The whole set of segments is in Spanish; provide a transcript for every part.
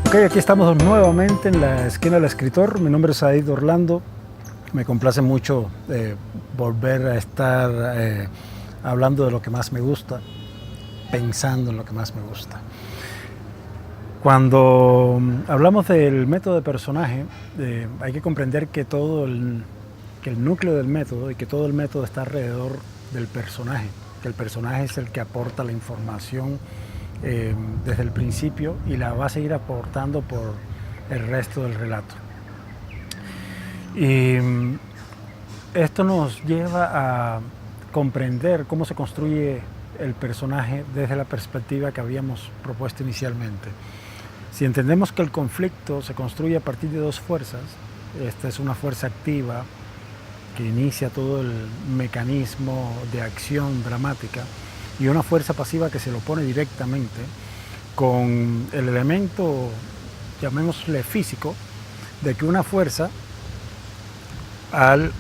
Ok, aquí estamos nuevamente en la esquina del escritor. Mi nombre es Said Orlando. Me complace mucho volver a estar hablando de lo que más me gusta, pensando en lo que más me gusta. Cuando hablamos del método de personaje, hay que comprender que que el núcleo del método y que todo el método está alrededor del personaje, que el personaje es el que aporta la información desde el principio y la va a seguir aportando por el resto del relato. Y esto nos lleva a comprender cómo se construye el personaje desde la perspectiva que habíamos propuesto inicialmente. Si entendemos que el conflicto se construye a partir de dos fuerzas, esta es una fuerza activa que inicia todo el mecanismo de acción dramática y una fuerza pasiva que se lo pone directamente con el elemento, llamémosle físico, de que una fuerza al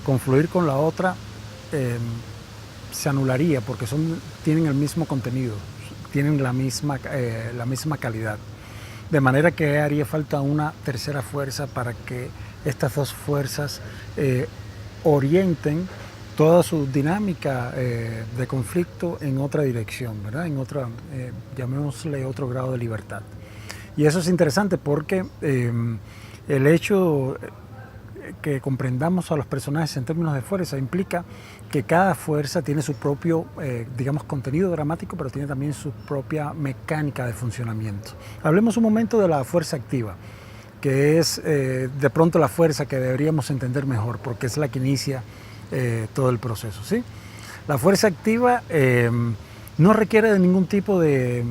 confluir con la otra se anularía porque tienen el mismo contenido, tienen la misma calidad. De manera que haría falta una tercera fuerza para que estas dos fuerzas orienten toda su dinámica de conflicto en otra dirección, ¿verdad? En otra, llamémosle otro grado de libertad. Y eso es interesante porque el hecho que comprendamos a los personajes en términos de fuerza implica que cada fuerza tiene su propio, digamos, contenido dramático, pero tiene también su propia mecánica de funcionamiento. Hablemos un momento de la fuerza activa, que es de pronto la fuerza que deberíamos entender mejor, porque es la que inicia todo el proceso, ¿sí? La fuerza activa no requiere de ningún tipo de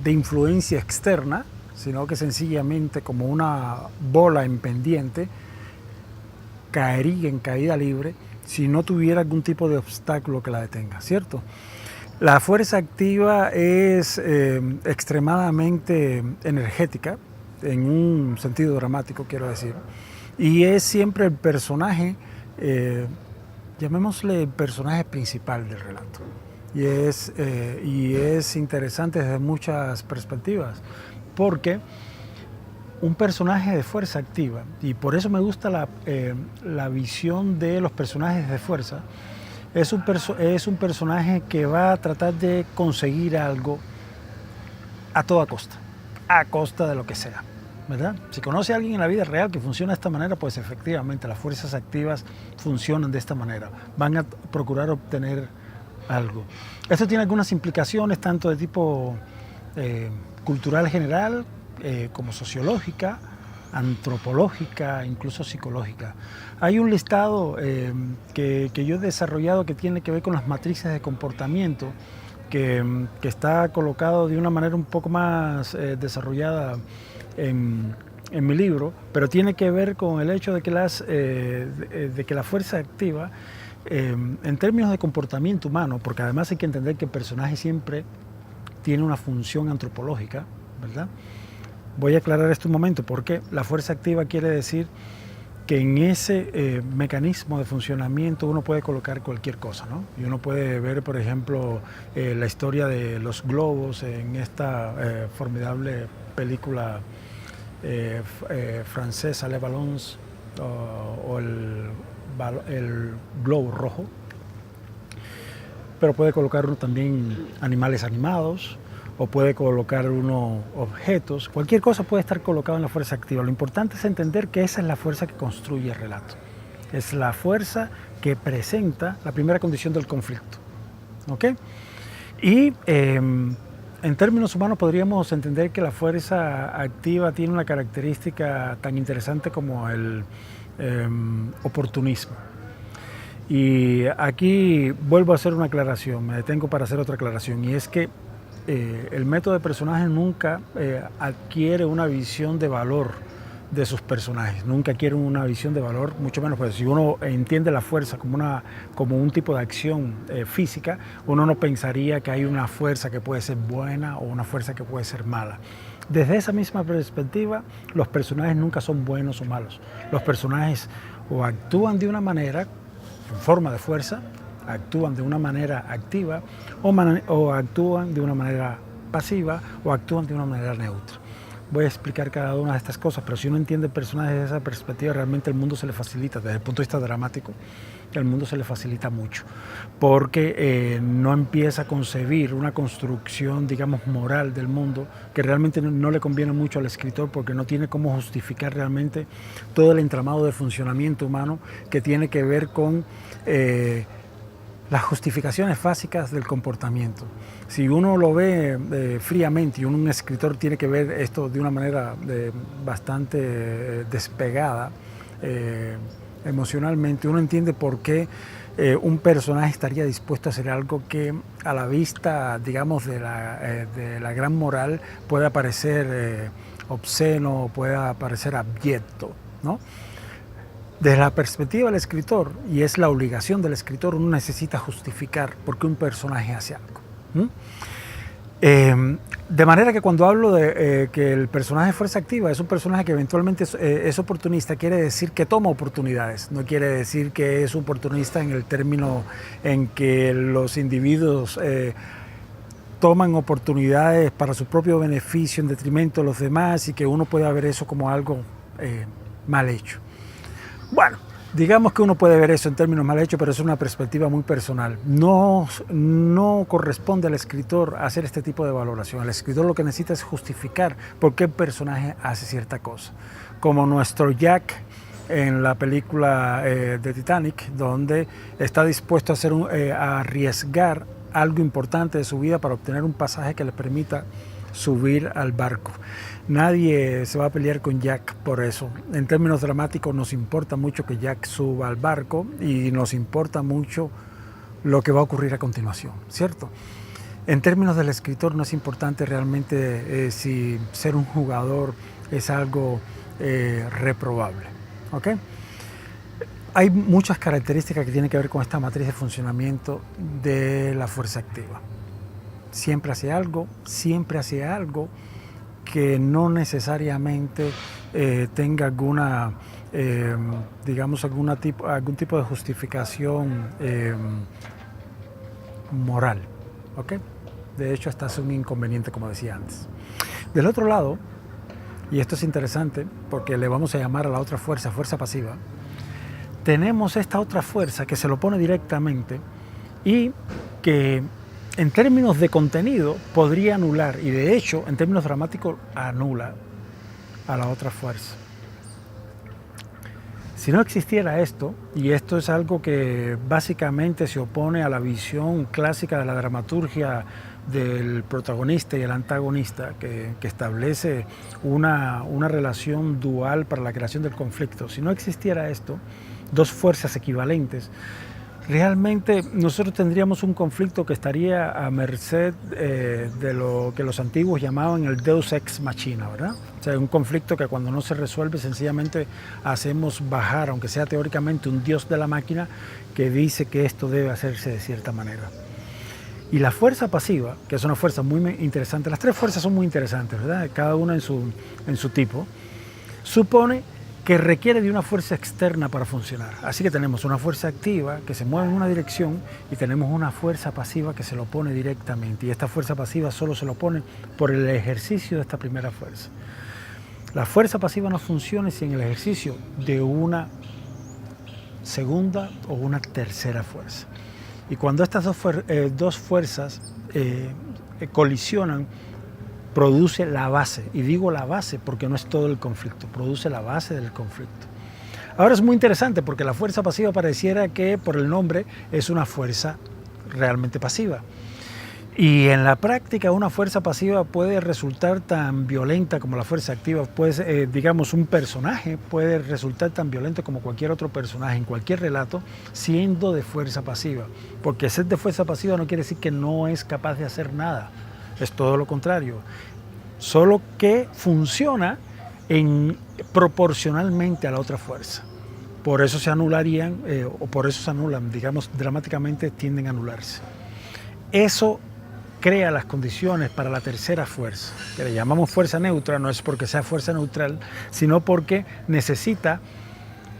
influencia externa, sino que sencillamente como una bola en pendiente caería en caída libre si no tuviera algún tipo de obstáculo que la detenga, ¿cierto? La fuerza activa es extremadamente energética, en un sentido dramático, quiero decir, y es siempre el personaje, llamémosle el personaje principal del relato. Y es interesante desde muchas perspectivas, porque un personaje de fuerza activa, y por eso me gusta la visión de los personajes de fuerza, es un personaje que va a tratar de conseguir algo a toda costa, a costa de lo que sea, ¿verdad? Si conoce a alguien en la vida real que funciona de esta manera, pues efectivamente las fuerzas activas funcionan de esta manera, van a procurar obtener algo. Esto tiene algunas implicaciones tanto de tipo cultural general, como sociológica, antropológica, incluso psicológica. Hay un listado que yo he desarrollado que tiene que ver con las matrices de comportamiento, que está colocado de una manera un poco más desarrollada en mi libro, pero tiene que ver con el hecho de que la fuerza activa, en términos de comportamiento humano, porque además hay que entender que el personaje siempre tiene una función antropológica, ¿verdad? Voy a aclarar esto un momento, porque la fuerza activa quiere decir que en ese mecanismo de funcionamiento uno puede colocar cualquier cosa, ¿no? Y uno puede ver, por ejemplo, la historia de los globos en esta formidable película francesa, Les Ballons, o el globo rojo. Pero puede colocar uno también animales animados, o puede colocar uno objetos, cualquier cosa puede estar colocado en la fuerza activa. Lo importante es entender que esa es la fuerza que construye el relato. Es la fuerza que presenta la primera condición del conflicto. ¿Ok? Y en términos humanos podríamos entender que la fuerza activa tiene una característica tan interesante como el oportunismo. Y aquí vuelvo a hacer una aclaración, me detengo para hacer otra aclaración, y es que el método de personaje nunca adquiere una visión de valor de sus personajes, nunca adquiere una visión de valor, mucho menos, pues si uno entiende la fuerza como un tipo de acción física, uno no pensaría que hay una fuerza que puede ser buena o una fuerza que puede ser mala. Desde esa misma perspectiva, los personajes nunca son buenos o malos. Los personajes o actúan de una manera en forma de fuerza, actúan de una manera activa o actúan de una manera pasiva o actúan de una manera neutra. voy a explicar cada una de estas cosas, pero si uno entiende el personaje desde esa perspectiva, realmente el mundo se le facilita, desde el punto de vista dramático, el mundo se le facilita mucho, porque no empieza a concebir una construcción, digamos, moral del mundo, que realmente no le conviene mucho al escritor, porque no tiene cómo justificar realmente todo el entramado de funcionamiento humano que tiene que ver con las justificaciones básicas del comportamiento. Si uno lo ve fríamente y un escritor tiene que ver esto de una manera bastante despegada emocionalmente, uno entiende por qué un personaje estaría dispuesto a hacer algo que a la vista, digamos, de la gran moral pueda parecer obsceno, pueda parecer abyecto, ¿no? Desde la perspectiva del escritor, y es la obligación del escritor, uno necesita justificar por qué un personaje hace algo. De manera que cuando hablo de que el personaje fuerza activa es un personaje que eventualmente es oportunista, quiere decir que toma oportunidades, no quiere decir que es oportunista en el término en que los individuos toman oportunidades para su propio beneficio en detrimento de los demás y que uno pueda ver eso como algo mal hecho. Bueno, digamos que uno puede ver eso en términos mal hechos, pero es una perspectiva muy personal. No corresponde al escritor hacer este tipo de valoración. El escritor lo que necesita es justificar por qué el personaje hace cierta cosa. Como nuestro Jack en la película de Titanic, donde está dispuesto a arriesgar algo importante de su vida para obtener un pasaje que le permita subir al barco. Nadie se va a pelear con Jack por eso. En términos dramáticos nos importa mucho que Jack suba al barco y nos importa mucho lo que va a ocurrir a continuación, ¿cierto? En términos del escritor no es importante realmente si ser un jugador es algo reprobable, ¿ok? Hay muchas características que tienen que ver con esta matriz de funcionamiento de la fuerza activa. Siempre hace algo que no necesariamente tenga alguna, digamos, algún tipo de justificación moral, ¿ok? De hecho, hasta es un inconveniente, como decía antes. Del otro lado, y esto es interesante porque le vamos a llamar a la otra fuerza, fuerza pasiva, tenemos esta otra fuerza que se lo pone directamente y que en términos de contenido podría anular, y de hecho en términos dramáticos anula a la otra fuerza. Si no existiera esto, y esto es algo que básicamente se opone a la visión clásica de la dramaturgia del protagonista y el antagonista, que establece una relación dual para la creación del conflicto. Si no existiera esto, dos fuerzas equivalentes, realmente nosotros tendríamos un conflicto que estaría a merced de lo que los antiguos llamaban el Deus ex machina, ¿verdad? O sea, un conflicto que cuando no se resuelve sencillamente hacemos bajar, aunque sea teóricamente, un dios de la máquina que dice que esto debe hacerse de cierta manera. Y la fuerza pasiva, que es una fuerza muy interesante, las tres fuerzas son muy interesantes, ¿verdad? Cada una en su tipo, supone que requiere de una fuerza externa para funcionar. Así que tenemos una fuerza activa que se mueve en una dirección y tenemos una fuerza pasiva que se lo pone directamente. Y esta fuerza pasiva solo se lo pone por el ejercicio de esta primera fuerza. La fuerza pasiva no funciona sin el ejercicio de una segunda o una tercera fuerza. Y cuando estas dos fuerzas colisionan, produce la base, y digo la base porque no es todo el conflicto, produce la base del conflicto. Ahora es muy interesante porque la fuerza pasiva pareciera que por el nombre es una fuerza realmente pasiva. Y en la práctica una fuerza pasiva puede resultar tan violenta como la fuerza activa, pues digamos un personaje puede resultar tan violento como cualquier otro personaje en cualquier relato siendo de fuerza pasiva, porque ser de fuerza pasiva no quiere decir que no es capaz de hacer nada. Es todo lo contrario, solo que funciona proporcionalmente a la otra fuerza. Por eso se anularían, o por eso se anulan, digamos, dramáticamente tienden a anularse. Eso crea las condiciones para la tercera fuerza, que le llamamos fuerza neutra, no es porque sea fuerza neutral, sino porque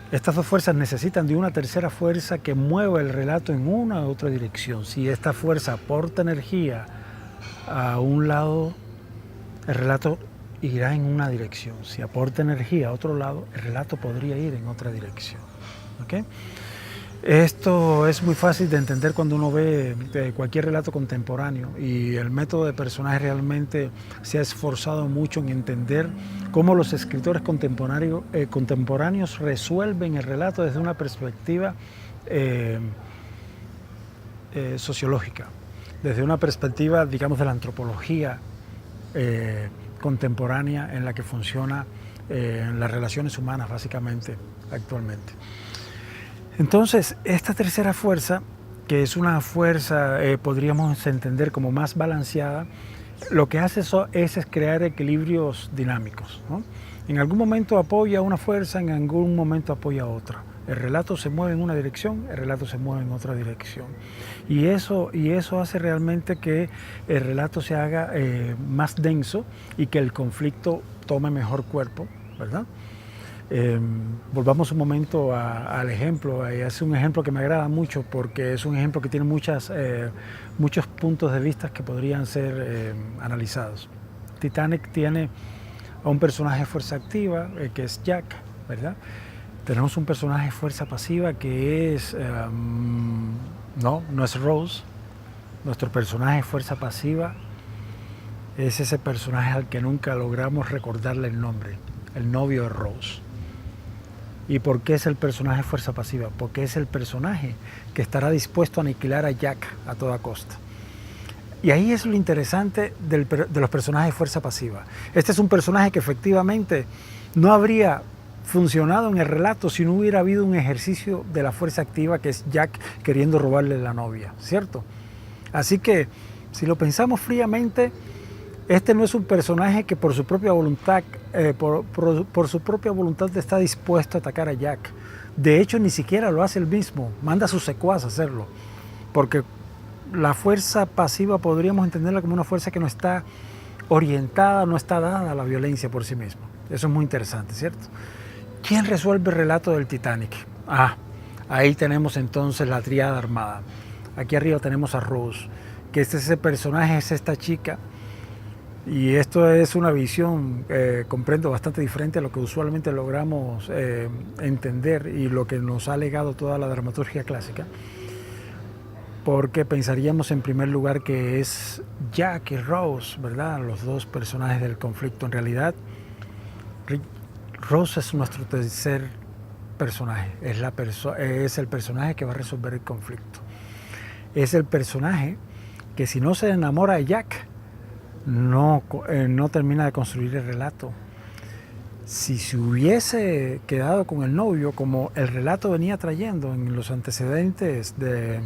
estas dos fuerzas necesitan de una tercera fuerza que mueva el relato en una u otra dirección. Si esta fuerza aporta energía a un lado, el relato irá en una dirección. Si aporta energía a otro lado, el relato podría ir en otra dirección. ¿Okay? Esto es muy fácil de entender cuando uno ve cualquier relato contemporáneo, y el método de personaje realmente se ha esforzado mucho en entender cómo los escritores contemporáneos resuelven el relato desde una perspectiva sociológica, desde una perspectiva, digamos, de la antropología contemporánea en la que funciona las relaciones humanas básicamente actualmente. Entonces, esta tercera fuerza, que es una fuerza, podríamos entender como más balanceada, lo que hace es crear equilibrios dinámicos, ¿no? En algún momento apoya una fuerza, en algún momento apoya otra. El relato se mueve en una dirección, el relato se mueve en otra dirección. Y eso hace realmente que el relato se haga más denso y que el conflicto tome mejor cuerpo, ¿verdad? Volvamos un momento al ejemplo. Es un ejemplo que me agrada mucho porque es un ejemplo que tiene muchos puntos de vista que podrían ser analizados. Titanic tiene a un personaje de fuerza activa, que es Jack, ¿verdad? Tenemos un personaje de fuerza pasiva que es, no es Rose. Nuestro personaje de fuerza pasiva es ese personaje al que nunca logramos recordarle el nombre, el novio de Rose. ¿Y por qué es el personaje de fuerza pasiva? Porque es el personaje que estará dispuesto a aniquilar a Jack a toda costa. Y ahí es lo interesante de los personajes de fuerza pasiva. Este es un personaje que efectivamente no habría funcionado en el relato si no hubiera habido un ejercicio de la fuerza activa, que es Jack queriendo robarle la novia, ¿cierto? Así que, si lo pensamos fríamente, este no es un personaje que por su propia voluntad, está dispuesto a atacar a Jack. De hecho, ni siquiera lo hace él mismo, manda a sus secuaces a hacerlo, porque la fuerza pasiva podríamos entenderla como una fuerza que no está orientada, no está dada a la violencia por sí misma. Eso es muy interesante, ¿cierto? ¿Quién resuelve el relato del Titanic? Ahí tenemos entonces la tríada armada. Aquí arriba tenemos a Rose, que ese personaje es esta chica. Y esto es una visión, comprendo, bastante diferente a lo que usualmente logramos entender y lo que nos ha legado toda la dramaturgia clásica, porque pensaríamos en primer lugar que es Jack y Rose, ¿verdad? Los dos personajes del conflicto. En realidad, Rose es nuestro tercer personaje, es el personaje que va a resolver el conflicto. Es el personaje que, si no se enamora de Jack, no termina de construir el relato. Si se hubiese quedado con el novio, como el relato venía trayendo en los antecedentes de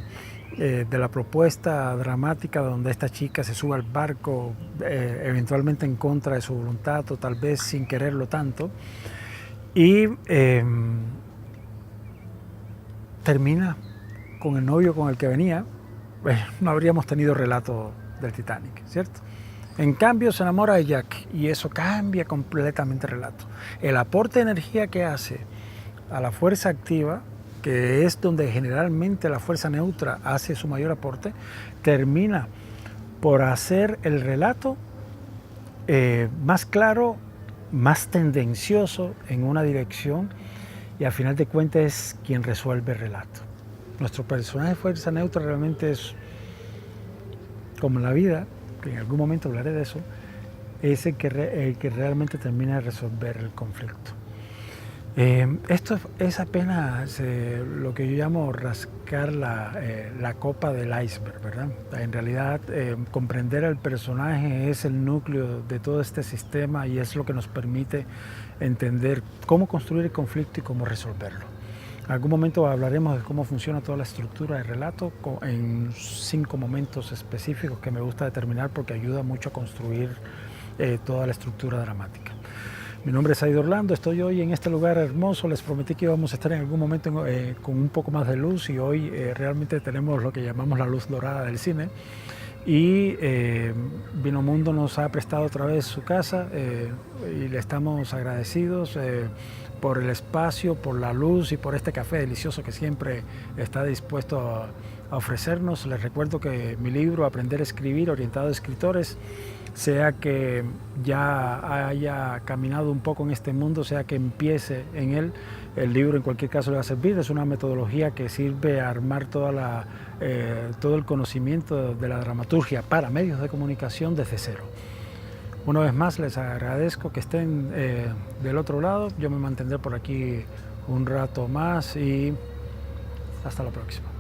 la propuesta dramática, donde esta chica se sube al barco eventualmente en contra de su voluntad o tal vez sin quererlo tanto, y termina con el novio con el que venía, no habríamos tenido relato del Titanic, ¿cierto? En cambio, se enamora de Jack y eso cambia completamente el relato. El aporte de energía que hace a la fuerza activa, que es donde generalmente la fuerza neutra hace su mayor aporte, termina por hacer el relato más claro, más tendencioso en una dirección, y al final de cuentas es quien resuelve el relato. Nuestro personaje de fuerza neutra realmente es, como en la vida, que en algún momento hablaré de eso, es el que realmente termina de resolver el conflicto. Esto es apenas lo que yo llamo rascar la copa del iceberg, ¿verdad? En realidad, comprender al personaje es el núcleo de todo este sistema y es lo que nos permite entender cómo construir el conflicto y cómo resolverlo. En algún momento hablaremos de cómo funciona toda la estructura del relato en 5 momentos específicos que me gusta determinar porque ayuda mucho a construir toda la estructura dramática. Mi nombre es Said Orlando, estoy hoy en este lugar hermoso. Les prometí que íbamos a estar en algún momento con un poco más de luz, y hoy realmente tenemos lo que llamamos la luz dorada del cine. Y Vinomundo nos ha prestado otra vez su casa y le estamos agradecidos por el espacio, por la luz y por este café delicioso que siempre está dispuesto a ofrecernos. Les recuerdo que mi libro Aprender a Escribir, orientado a escritores, sea que ya haya caminado un poco en este mundo, sea que empiece en él, el libro en cualquier caso le va a servir. Es una metodología que sirve a armar todo el conocimiento de la dramaturgia para medios de comunicación desde cero. Una vez más les agradezco que estén del otro lado. Yo me mantendré por aquí un rato más y hasta la próxima.